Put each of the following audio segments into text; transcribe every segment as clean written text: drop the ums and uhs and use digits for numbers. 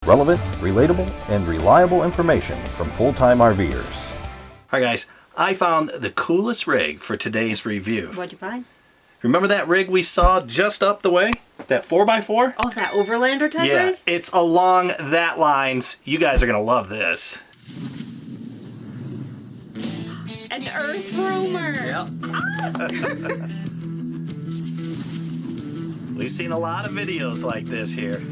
Relevant, relatable, and reliable information from full-time RVers. Hi guys, I found the coolest rig for today's review. What'd you find? Remember that rig we saw just up the way? That 4x4? Oh, that Overlander type Yeah, rig? it's along that lines. You guys are going to love this. An EarthRoamer! Yep. We've seen a lot of videos like this here.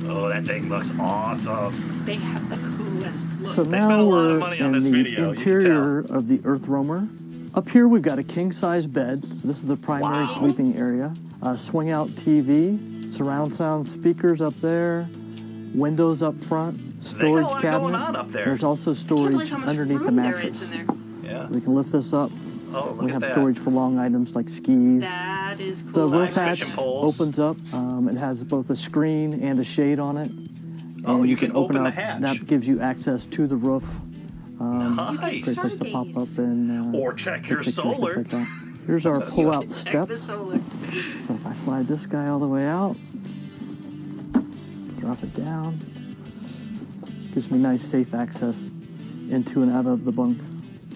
Oh, that thing looks awesome. They have the coolest look. So They spent now a lot of we're money on in this the video, you can interior of the EarthRoamer. Up here we've got a king-size bed. This is the primary Wow. sleeping area. Swing-out TV, surround sound speakers up there, windows up front, storage They got a lot cabinet. going on up there. There's also Can't believe storage how much underneath the room there is mattress. in there. Yeah. We can lift this up. Oh, look We at have that. storage for long items like skis. That is The cool. roof Nice hatch fishing poles. opens up. It has both a screen and a shade on it. Oh, And you can open the up. hatch. That gives you access to the roof. Nice. Great place to pop up Stargaze. and Or check your take pictures, things solar. like that. Here's our pull-out Check the steps. solar. So if I slide this guy all the way out, drop it down, gives me nice safe access into and out of the bunk.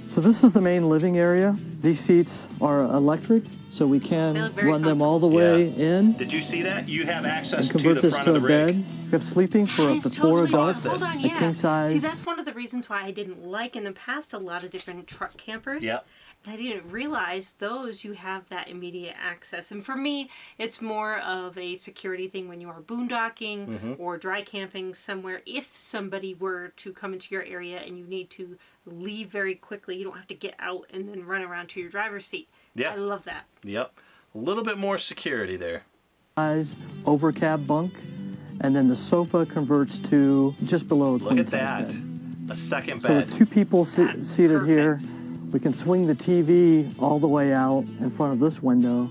So this is the main living area. These seats are electric, so we They can look very run them all the way in Did you see that? You have access and to convert the this front to of a the bed. rig. We have sleeping for That up to is 4 totally adults, awesome. Hold on, a yeah. king size. See, that's one of the reasons why I didn't like in the past a lot of different truck campers. Yep. And I didn't realize those you have that immediate access. And for me, it's more of a security thing when you are boondocking or dry camping somewhere. If somebody were to come into your area and you need to leave very quickly, you don't have to get out and then run around to your driver's seat. Yeah. I love that. Yep. A little bit more security there. Size over cab bunk, and then the sofa converts to just below a Look queen at size that. bed. A second So bed. with 2 people That's seated here, perfect. we can swing the TV all the way out in front of this window,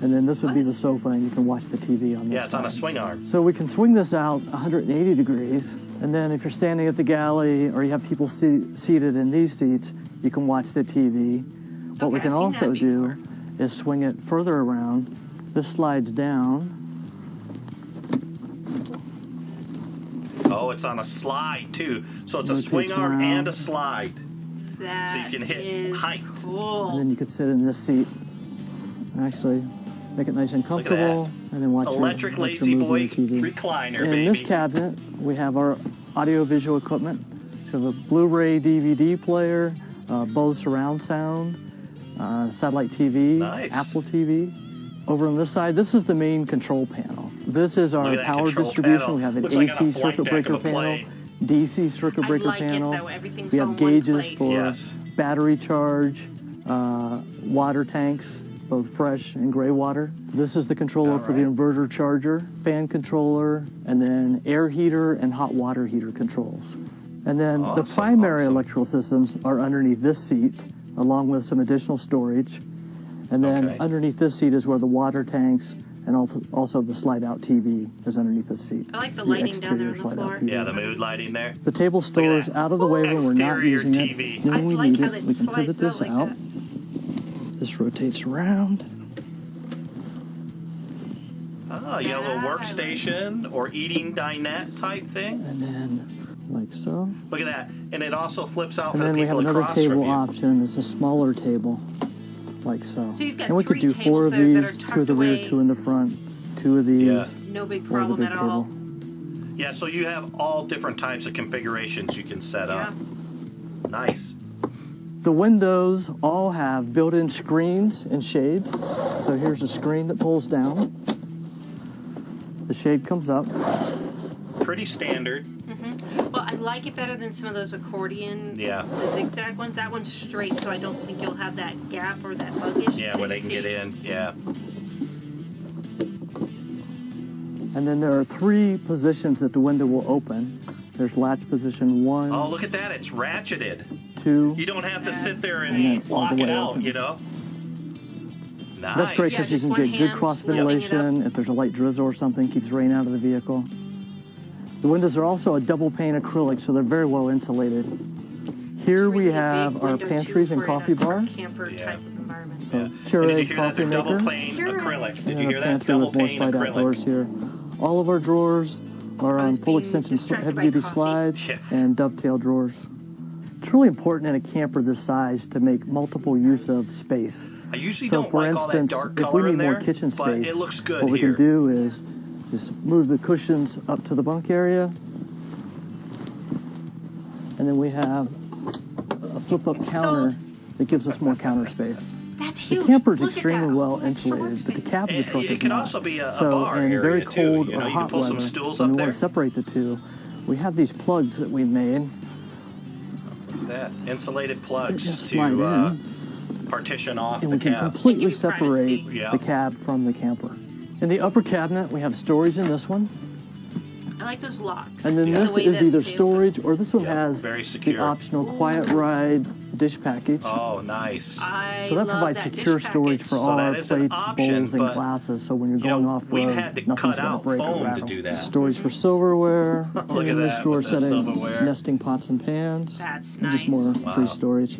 and then this would be the sofa, and you can watch the TV on this Yeah, it's side. on a swing arm. So we can swing this out 180 degrees, and then if you're standing at the galley or you have people seated in these seats, you can watch the TV. What we Okay, can I've seen also that do before. is swing it further around. This slides down. Oh, it's on a slide too. So it's a Rotates swing arm around. and a slide. That you can hit is height. And cool. then you could sit in this seat. Actually, make it nice and Look at comfortable, and then watch Electric your, lazy boy TV. recliner, In baby. this cabinet, we have our audio-visual equipment. We have a Blu-ray DVD player, Bose surround sound, satellite TV, Nice. Apple TV. Over on this side, this is the main control panel. This is Look our at that power control distribution. panel. We have an Looks like on a AC flight circuit deck breaker of a panel, plane. DC circuit I breaker like it, panel. though. Everything's We on have one gauges place. for Yes. battery charge, water tanks, both fresh and gray water. This is the controller for the inverter charger, fan controller, and then air heater and hot water heater controls. And then the primary electrical systems are underneath this seat, along with some additional storage. And then Okay. underneath this seat is where the water tanks and also the slide-out TV is underneath this seat. I like the lighting down there on the slide-out floor. TV. Yeah, the mood lighting there. The table stores that. out of the way when we're not Exterior using TV. it. When I we like need how it, that we can slides pivot this out out. like This rotates around. Oh, you got a little workstation or eating dinette type thing. And then like so. Look at that. And it also flips out And for then the we have people another across from table you. option. It's a smaller table, like so. So you've got And we could three do 4 of tables that are these, 2 tucked at the rear, away. 2 in the front, 2 of these, No big or the problem big at all. table. Yeah, so you have all different types of configurations you can set up. Nice. The windows all have built-in screens and shades. So here's a screen that pulls down. The shade comes up. Pretty standard. Well, I like it better than some of those accordion, Yeah. the zigzag ones. That one's straight, so I don't think you'll have that gap or that buggish. Yeah, where they can get in. Yeah. And then there are 3 positions that the window will open. There's latch position 1, Oh, look at that. It's ratcheted. 2. You don't have to sit there And and then all lock the it way out, open. you know? Nice. That's great Yeah, because you just can one get good hand cross lifting it up. ventilation if there's a light drizzle or something, keeps rain out of the vehicle. The windows are also a double pane acrylic, so they're very well insulated. Here It's really we a have big our window, pantries too, and for coffee a bar. camper Yeah. type of environment. So And did you Keurig hear coffee that? Double maker. pane Keurig. acrylic. Did And you then hear a that? pantry Double with more pane slide out doors acrylic. here. All of our drawers are on full being extension distracted by heavy-duty coffee. slides Yeah. and dovetail drawers. It's really important in a camper this size to make multiple use of space. I usually So don't for like instance, all that dark if we color need in more there, kitchen but it space, looks good what we here. can do is just move the cushions up to the bunk area. And then we have a flip-up counter that gives us more counter space. That's The huge. camper's Look at extremely that. well Oh, extra insulated, but the workspace. cab of the truck It is can not. also be a So bar in very area, too. cold You know, or you can hot pull some weather, stools when up we there. want to separate the two, we have these plugs that we made That insulated that plugs just slide to in, partition off and the we can cab. completely Give you privacy. separate Yeah. the cab from the camper. In the upper cabinet, we have storage in this one, I like those locks. and then The this way is that either they open. storage or this one Yeah, has very the secure. optional quiet ride dish package. Oh, nice. I So that love provides that secure dish storage package. for So all that our is an plates, option, bowls, and but, glasses. So when you're you going know, off we've road, had to nothing's cut going to out break or foam to rattle. do that. Storage for silverware. Look and at in this that drawer with the setting, silverware. nesting pots and pans. That's And nice. just more Wow. free storage.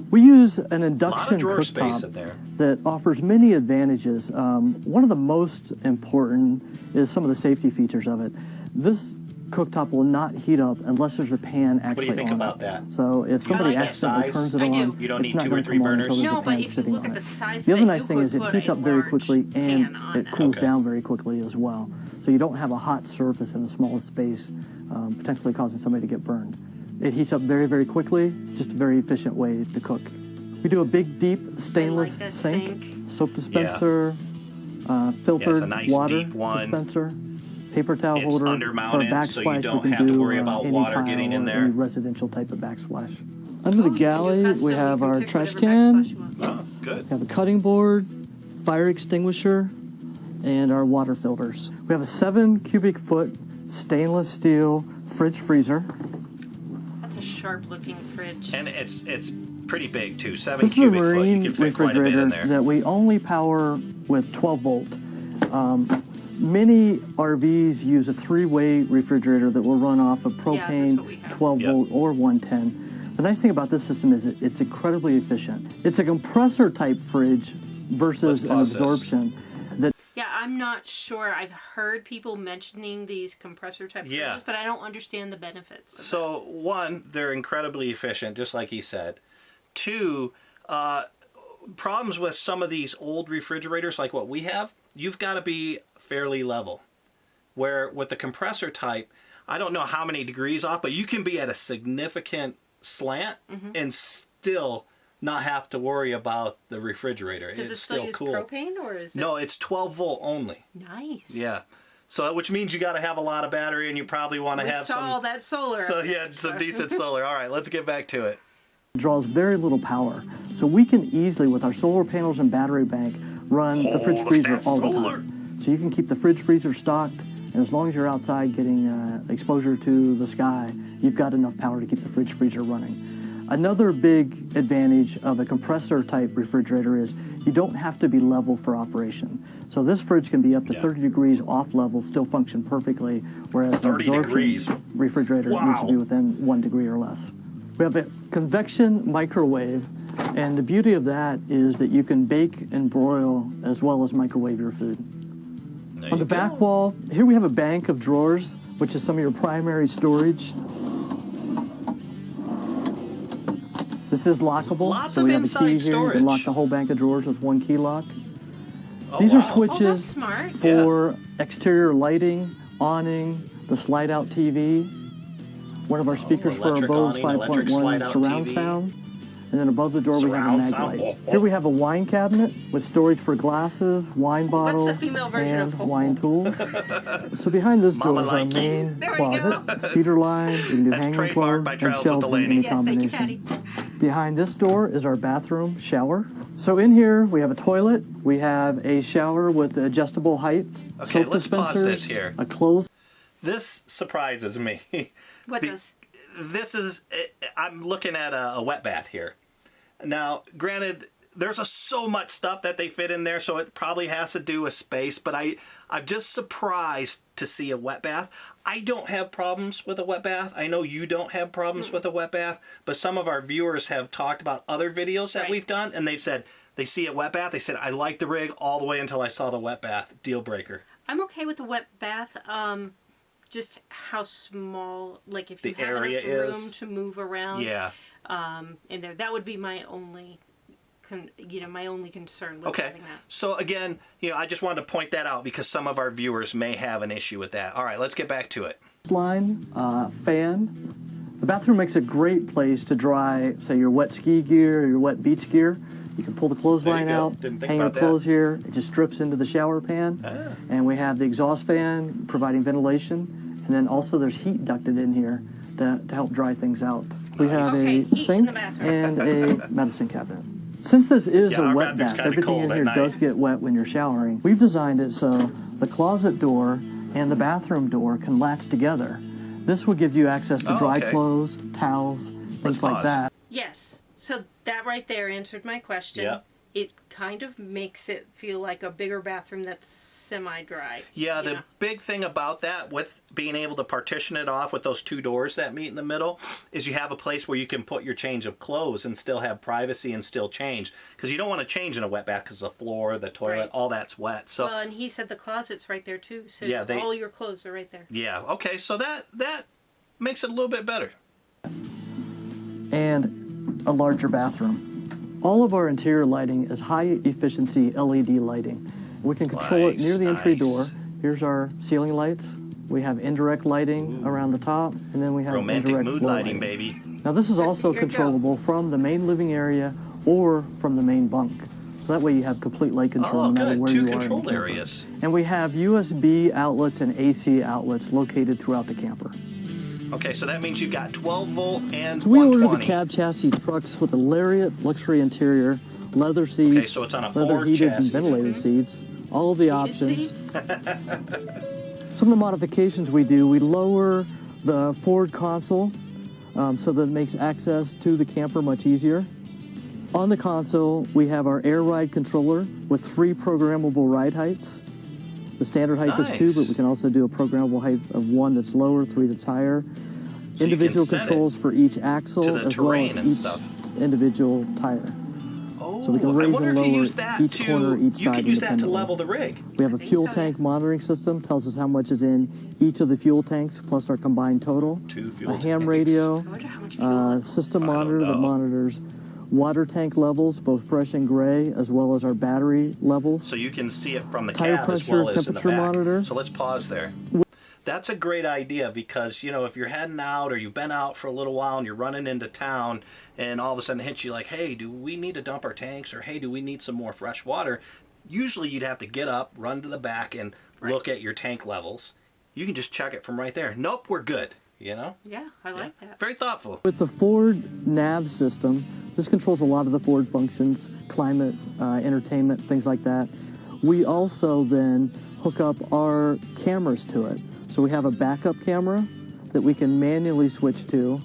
We use an A lot of induction drawer space in cooktop there. that offers many advantages. One of the most important is some of the safety features of it. This cooktop will not heat up unless there's a pan actually think on about it. that? So if somebody like it. accidentally Size? turns it I do. on, You don't it's need not 2 or going to 3 come on burners? until there's No, a but pan if you sitting look on at it. the size The of other it, nice you thing could is it put heats a up very large quickly and pan on it that. cools Okay. down very quickly as well. So you don't have a hot surface in a small space, potentially causing somebody to get burned. It heats up very, very quickly, just a very efficient way to cook. We do a big, deep stainless that sink, sink. soap dispenser, filtered Yeah, it's a nice water deep one. dispenser, paper towel It's holder, or undermounted, so you backsplash. don't we can have to do worry about any water tile getting in or there. any residential type of backsplash. Under the Oh, you can do galley, custom. we You have can our pick trash whatever can. backsplash you want. Oh, good. We have a cutting board, fire extinguisher, and our water filters. We have a 7 cubic foot stainless steel fridge freezer. That's a sharp looking fridge. And it's pretty big too. 7 This is a cubic foot. marine You can fit quite a bit refrigerator in there. that we only power with 12 volt. Many RVs use a 3-way refrigerator that will run off of that's propane, what we have. 12 Yep. volt, or 110. The nice thing about this system is it's incredibly efficient. It's a compressor type fridge versus Let's an pause this. absorption. That Yeah, I'm not sure. I've heard people mentioning these compressor type Yeah. fridges, but I don't understand the benefits. Of So, one, they're incredibly efficient, just like he said. 2, problems with some of these old refrigerators, like what we have, you've got to be fairly level. Where with the compressor type, I don't know how many degrees off, but you can be at a significant slant and still not have to worry about the refrigerator. Does it It's still use cool. propane or is it No, it's 12 volt only. nice? Yeah. So, which means you got to have a lot of battery, and you probably want to We have saw all some. that solar. So up yeah, there, some so- decent solar. All right, let's get back to it. draws very little power. So we can easily, with our solar panels and battery bank, run the fridge look at freezer that all the solar. time. So you can keep the fridge freezer stocked, and as long as you're outside getting exposure to the sky, you've got enough power to keep the fridge freezer running. Another big advantage of a compressor type refrigerator is you don't have to be level for operation. So this fridge can be up to 30 degrees off level, still function perfectly, whereas an 30 absorption degrees. refrigerator needs to be Wow. within 1 degree or less. We have a convection microwave, and the beauty of that is that you can bake and broil as well as microwave your food. On the back wall, here we have a bank of drawers, which is some of your primary storage. This is lockable, Lots so of we have a key inside here. You can storage. lock the whole bank of drawers with one key lock. Oh, These wow. are switches smart. for exterior lighting, awning, the slide-out TV, one of our speakers for our electric Bose awning, electric 5.1 slide-out surround TV. sound, and then above the door we have a Surround mag sound. light. Here we have a wine cabinet with storage for glasses, wine bottles, female version and of wine tools. So behind this door Mama is our like main There we closet, go. cedar line, you can do That's hanging trademarked clothes, by and Trails with shelves the in Lady. any Yes, thank you, combination. Patty. Behind this door is our bathroom shower. So in here we have a toilet, we have a shower with adjustable height, Okay, soap let's pause dispensers, this here. a clothes. This surprises me. What The- does? This is, I'm looking at a wet bath here. Now, granted, there's so much stuff that they fit in there, so it probably has to do with space, but I'm just surprised to see a wet bath. I don't have problems with a wet bath. I know you don't have problems with a wet bath, but some of our viewers have talked about other videos that Right. we've done, and they've said they see a wet bath. They said, I like the rig all the way until I saw the wet bath. Deal breaker. I'm okay with the wet bath. just how small, like if you The have area enough room is. to move around. Yeah. In there, that would be my only, my only concern with Okay. having that. So again, I just wanted to point that out because some of our viewers may have an issue with that. All right, let's get back to it. Line, fan. The bathroom makes a great place to dry, say, your wet ski gear or your wet beach gear. You can pull the clothesline There you go. out, Didn't think hang your about that. clothes here. It just drips into the shower pan. And we have the exhaust fan providing ventilation. And then also there's heat ducted in here to help dry things out. We have Okay, heat a in sink the bathroom. and a medicine cabinet. Since this is Yeah, a our wet bathroom's bath, kinda everything cold in at here night. does get wet when you're showering. We've designed it so the closet door and the bathroom door can latch together. This will give you access to dry okay. clothes, towels, things like pause. that. Yes. So that right there answered my question. Yep. It kind of makes it feel like a bigger bathroom that's semi-dry. Yeah, you the know? big thing about that, with being able to partition it off with those 2 doors that meet in the middle, is you have a place where you can put your change of clothes and still have privacy and still change. Because you don't want to change in a wet bath because the floor, the toilet, Right. all that's wet. So Well, and he said the closet's right there too. So Yeah, all your clothes are right there. yeah, okay, so that makes it a little bit better. And a larger bathroom. All of our interior lighting is high efficiency LED lighting. We can control it near the entry Nice. door. Here's our ceiling lights. We have indirect lighting around the top, and then we have Romantic indirect mood floor lighting, baby. Now this is also Here you go. controllable from the main living area or from the main bunk. So that way you have complete light control Oh, no matter good. where 2 you are in the controlled camper. areas. And we have USB outlets and AC outlets located throughout the camper. Okay, so that means you've got 12 volt and So we ordered 120. the cab chassis trucks with a Lariat luxury interior, leather seats, so it's on a leather Ford heated chassis. and ventilated seats, all of the options. Seats? Some of the modifications we do, we lower the Ford console so that it makes access to the camper much easier. On the console, we have our air ride controller with 3 programmable ride heights. The standard height is 2, Nice. but we can also do a programmable height of 1 that's lower, 3 that's higher. So you Individual can set it controls for each axle to the as well as terrain and each stuff. individual tire. Oh, So we can I raise wonder and if you lower use that each corner, each you side could use that to independently. level the rig. We have a think fuel so, tank yeah. monitoring system, tells us how much is in each of the fuel tanks plus our combined total. 2 fuel A ham tanks. radio, I wonder how much fuel. system I don't monitor that know. monitors water tank levels, both fresh and gray, as well as our battery levels. So you can see it from the Tire cab as pressure, well as in the temperature back. monitor. So let's pause there. That's a great idea because, if you're heading out or you've been out for a little while and you're running into town and all of a sudden it hits you like, hey, do we need to dump our tanks, or hey, do we need some more fresh water? Usually you'd have to get up, run to the back, and look at your tank levels. You can just check it from right there. Nope, we're good, Yeah, I like that. Very thoughtful. With the Ford Nav System, this controls a lot of the Ford functions, climate, entertainment, things like that. We also then hook up our cameras to it. So we have a backup camera that we can manually switch to,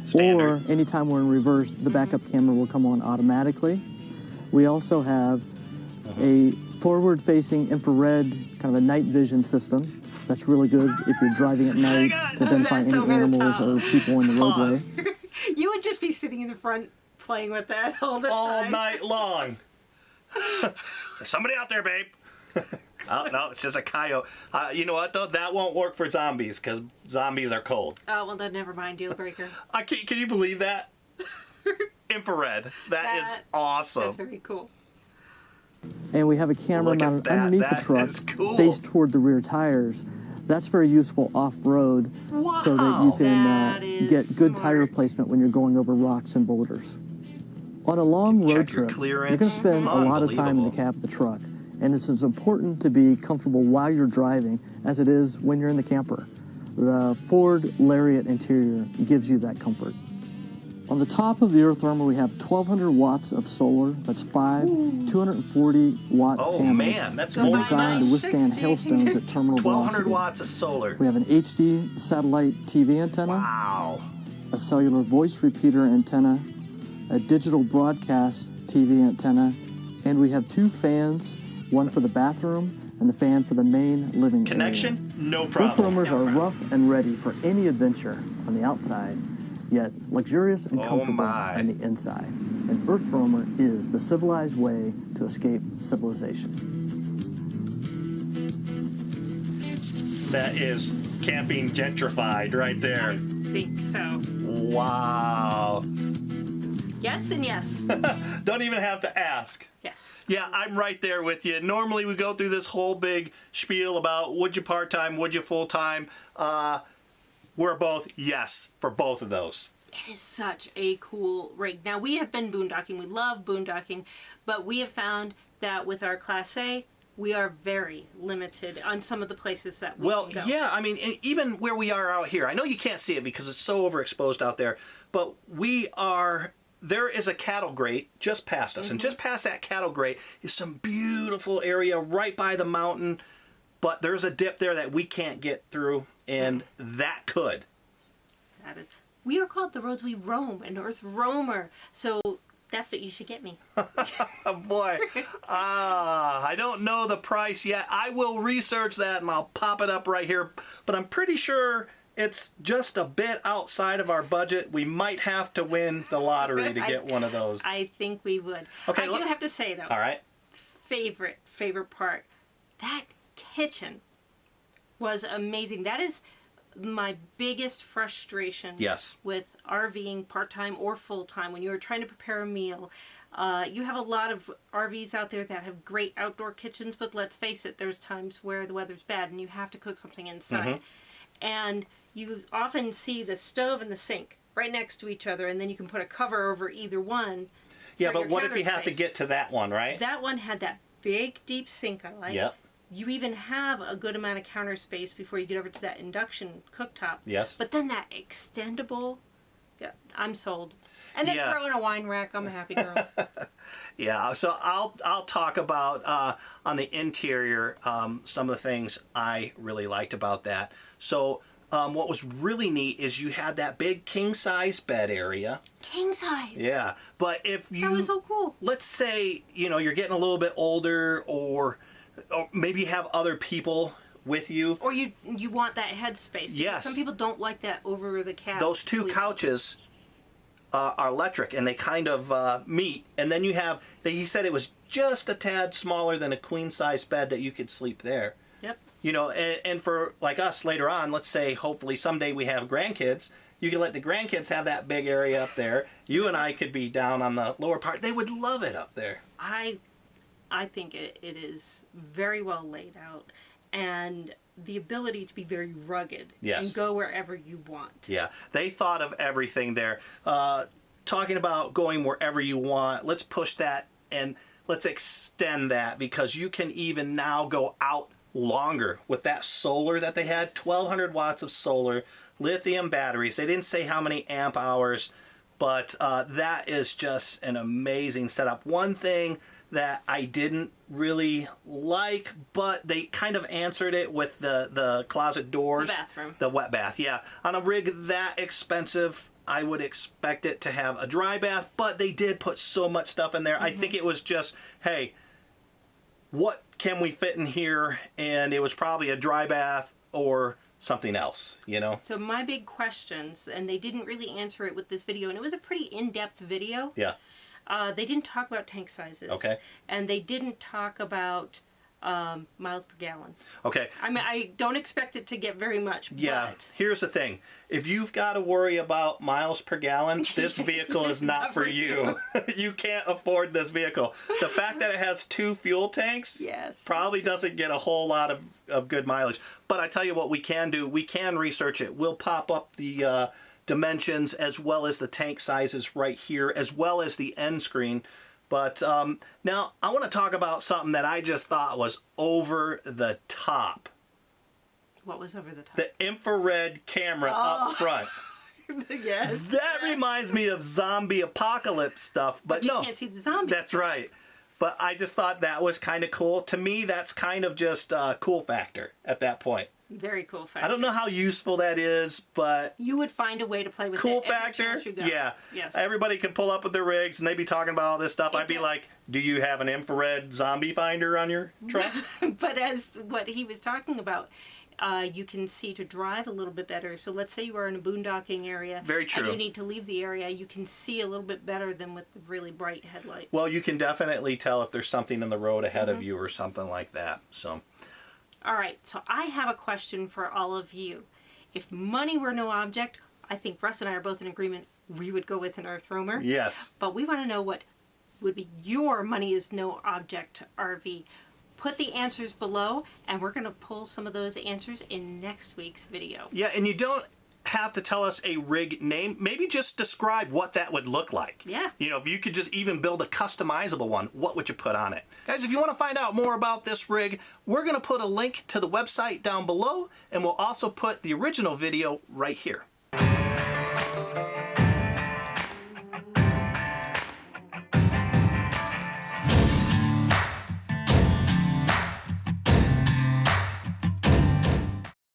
Standard. or anytime we're in reverse, the backup camera will come on automatically. We also have a forward-facing infrared, kind of a night vision system. That's really good if you're driving at night to identify That's any over the animals top. or people in the roadway. Pause. You would just be sitting in the front playing with that all the All time. night long. There's somebody out there, babe. Oh, no, it's just a coyote. You know what, though? That won't work for zombies because zombies are cold. Oh, well, then never mind. Deal breaker. Can you believe that? Infrared. That is awesome. That's very cool. And we have a camera Look at mounted that. underneath That the truck, is cool. faced toward the rear tires. That's very useful off-road so that you Wow. can That is get good tire smart. replacement when you're going over rocks and boulders. On a long road check your trip, clearance. you're going to spend a lot of time in the Unbelievable. cab of the truck. And it's as important to be comfortable while you're driving as it is when you're in the camper. The Ford Lariat interior gives you that comfort. On the top of the EarthRoamer, we have 1,200 watts of solar. That's 5 240-watt Oh, panels, man, that's all more than designed to us. withstand 60. hailstones at terminal 1,200 velocity. watts of solar. We have an HD satellite TV antenna, Wow. a cellular voice repeater antenna, a digital broadcast TV antenna, and we have 2 fans, one for the bathroom and the fan for the main living area. Connection? No problem. EarthRoamers are rough and ready for any adventure on the outside, yet luxurious and Oh comfortable my. on the inside. And EarthRoamer is the civilized way to escape civilization. That is camping gentrified right there. I think so. Wow. Yes and yes. Don't even have to ask. Yes. Yeah, I'm right there with you. Normally we go through this whole big spiel about would you part-time, would you full-time. We're both yes for both of those. It is such a cool rig. Now, we have been boondocking. We love boondocking, but we have found that with our Class A, we are very limited on some of the places that we can go. Yeah, I mean, even where we are out here, I know you can't see it because it's so overexposed out there, but there is a cattle grate just past us, and just past that cattle grate is some beautiful area right by the mountain, but there's a dip there that we can't get through, and that could. We are called the Roads We Roam, an EarthRoamer, so that's what you should get me. Oh boy, I don't know the price yet. I will research that and I'll pop it up right here, but I'm pretty sure it's just a bit outside of our budget. We might have to win the lottery to get one of those. I think we would. Okay, I do have to say, though. All right. Favorite part. That kitchen was amazing. That is my biggest frustration with RVing part-time or full-time. When you are trying to prepare a meal, you have a lot of RVs out there that have great outdoor kitchens, but let's face it, there's times where the weather's bad and you have to cook something inside. And you often see the stove and the sink right next to each other, and then you can put a cover over either one. Yeah, but what if you have to get to that one, right? That one had that big, deep sink I like. Yep. You even have a good amount of counter space before you get over to that induction cooktop. Yes. But then that extendable, yeah, I'm sold. And then throw in a wine rack. I'm a happy girl. Yeah, so I'll talk about on the interior some of the things I really liked about that. So what was really neat is you had that big king size bed area. King size. Yeah, but if you that was so cool. Let's say you're getting a little bit older, or maybe you have other people with you, or you want that headspace. Yes. Some people don't like that over the couch. Those two couches are electric, and they kind of meet, and then you have. He said it was just a tad smaller than a queen size bed that you could sleep there. Yep. And for like us later on, let's say hopefully someday we have grandkids, you can let the grandkids have that big area up there. You and I could be down on the lower part. They would love it up there. I think it is very well laid out, and the ability to be very rugged and go wherever you want. Yeah, they thought of everything there. Talking about going wherever you want, let's push that and let's extend that, because you can even now go out longer with that solar that they had. 1,200 watts of solar, lithium batteries. They didn't say how many amp hours, but that is just an amazing setup. One thing that I didn't really like, but they kind of answered it with the closet doors. The bathroom. The wet bath, yeah. On a rig that expensive, I would expect it to have a dry bath, but they did put so much stuff in there. I think it was just, hey, what can we fit in here? And it was probably a dry bath or something else, So my big questions, and they didn't really answer it with this video, and it was a pretty in-depth video. Yeah. They didn't talk about tank sizes. Okay. And they didn't talk about miles per gallon. Okay. I mean, I don't expect it to get very much. Yeah. But Here's the thing. If you've got to worry about miles per gallon, this vehicle is not for you. You can't afford this vehicle. The fact that it has 2 fuel tanks probably doesn't get a whole lot of good mileage. But I tell you what we can do. We can research it. We'll pop up the dimensions as well as the tank sizes right here, as well as the end screen. But now I want to talk about something that I just thought was over the top. What was over the top? The infrared camera up front. Yes. That reminds me of zombie apocalypse stuff, but you no. can't see the zombies. That's right. But I just thought that was kind of cool. To me, that's kind of just a cool factor at that point. Very cool factor. I don't know how useful that is, but you would find a way to play with cool it. Factor. Yeah. Yes. Everybody could pull up with their rigs and they'd be talking about all this stuff. I'd be like, do you have an infrared zombie finder on your truck? But as what he was talking about, you can see to drive a little bit better. So let's say you are in a boondocking area. Very true. And you need to leave the area. You can see a little bit better than with the really bright headlights. Well, you can definitely tell if there's something in the road ahead of you or something like that. So, All right, so I have a question for all of you. If money were no object, I think Russ and I are both in agreement we would go with an EarthRoamer. Yes. But we want to know what would be your money is no object RV. Put the answers below, and we're going to pull some of those answers in next week's video. Yeah, and you don't have to tell us a rig name. Maybe just describe what that would look like. Yeah. You know, if you could just even build a customizable one, what would you put on it? Guys, if you want to find out more about this rig, we're going to put a link to the website down below, and we'll also put the original video right here.